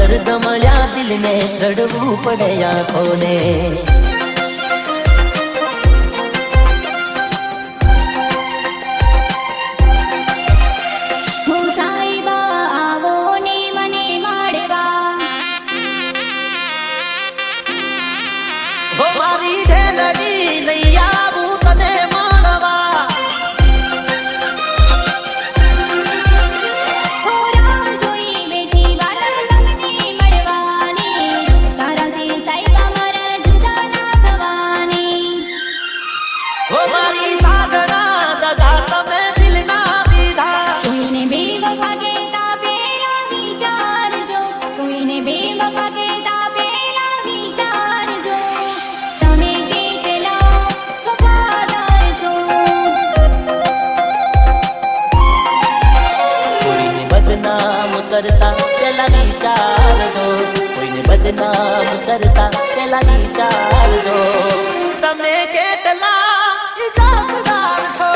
દર્દ મળ્યા દિલને રડવું પડે આંખોને મારી ઢેલડી લઈ આવું તને મળવા રાહ જોઈ બેઠી વાલા તમને મળવાની તારાથી સાઈબા મારા જુદા ના થવાની મારી સાધના દગા તમે દિલ ના દીધા કોઈને બેવફા કહેતા પેલા વિચારજો કોઈને બેવફા કહેતા પેલા વિચારજો તમે કેટલા વફાદાર છો કોઈને બદનામ કરતા પેલા વિચારજો કોઈને બદનામ કરતા પેલા વિચારજો તમે કેટલા ઇજ્જતદાર છો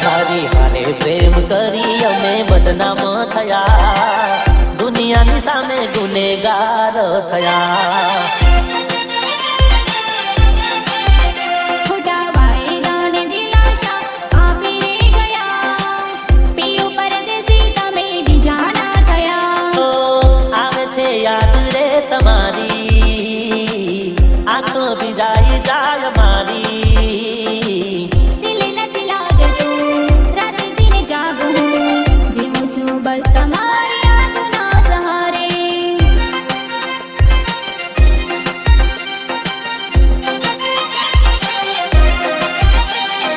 તારી હારે પ્રેમ કરી અમે બદનામ થયા દુનિયાની સામે ગુનેગાર થયા ખોટા વાયદાને દિલાસા આપી રે ગયા પિયો પરદેશી તમે બીજાના થયા આવે છે યાદ રે તમારી આંખો ભીજાઈ જાય મારી દિલ નથી લાગતું રાતે દિન જાગું જીવું છું બસ તમારી યાદના સહારે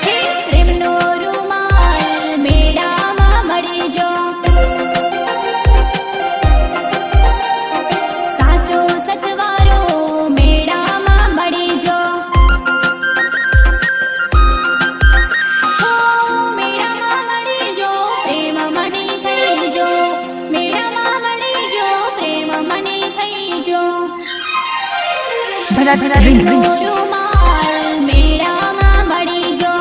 હે પ્રેમનો રૂમાલ મેળામાં મળી જો સાચો સચવારો મેળામાં મળી જો મેળામાં મળી જો પ્રેમ મને થઈ જો મેળામાં મળી જો પ્રેમ મને થઈ જો પ્રેમનો રૂમાલ મેળામાં મળી જો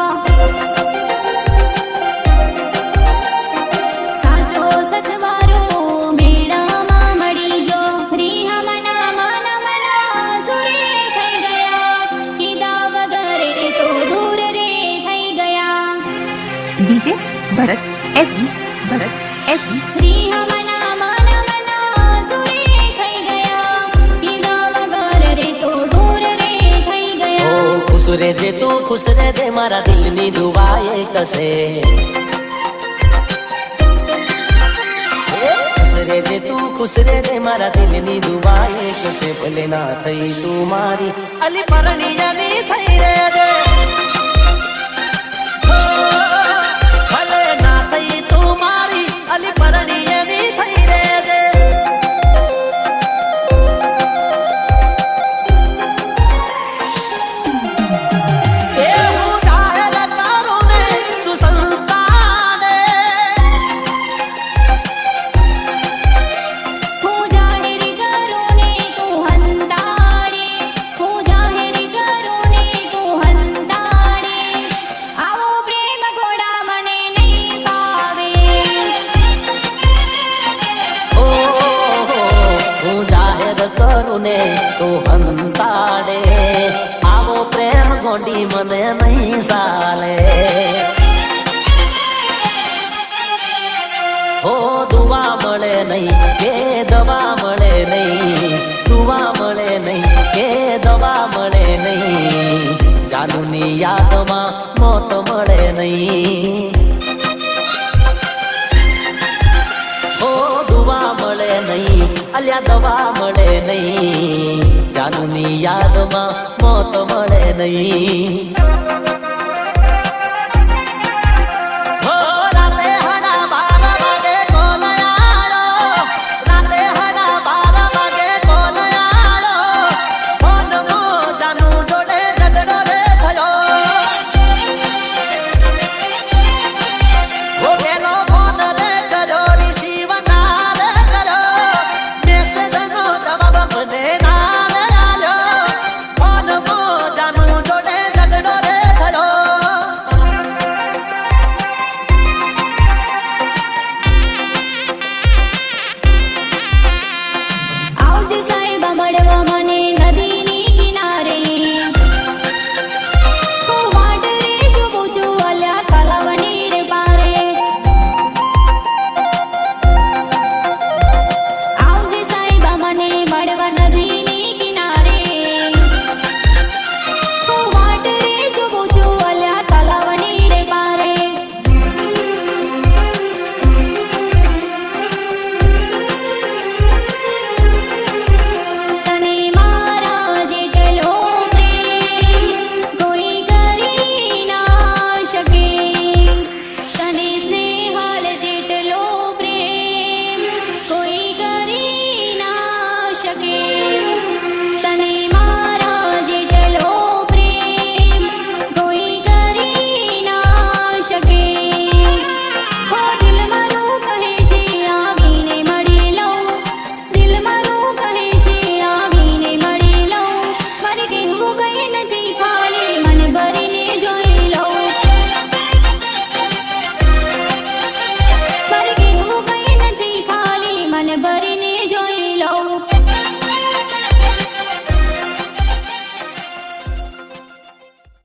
સાચો સચવારો મેળામાં મળી જો રીહા મના મના મના સુરે થઈ ગયા કીધા વગર એ તો દૂર રે થઈ ગયા DJ Bharat SD Bharat SD રીહા મના મના મના સુરે થઈ ગયા કીધા વગર રે તો દૂર રે થઈ ઓ ગયા ખુશ રહેજે તું ખુશ રહેજે મારા દિલની દુઆ એ કસે ખુશ રહેજે તું ખુશ રહેજે મારા દિલની દુઆ એ કસે ભલે ના થઈ તું મારી અલી પરણિયાની થઈ રહેજે ભલે ના થઈ તું મારી અલી પરણિયાની થઈ રહેજે એ હું જાહેર કરું ને તું સંતાને હું જાહેર કરું ને તું હંતાડે હું જાહેર કરું ને તું હંતાડે આવો પ્રેમ ઘોડા મને નહીં પાવે ઓ હું જાહેર કરું ને તો હંતાડે આવો પ્રેમ ગોંડી મને નહીં સાલે હો દુવા મળે નહીં કે દવા મળે નહીં દુવા મળે નહીં કે દવા મળે નહીં જાનુની યાદમાં મોત મળે નહીં ઓ દુવા મળે નહીં અલ્યા દવા મળે નહીં જાનુની યાદમાં મોત મળે નહીં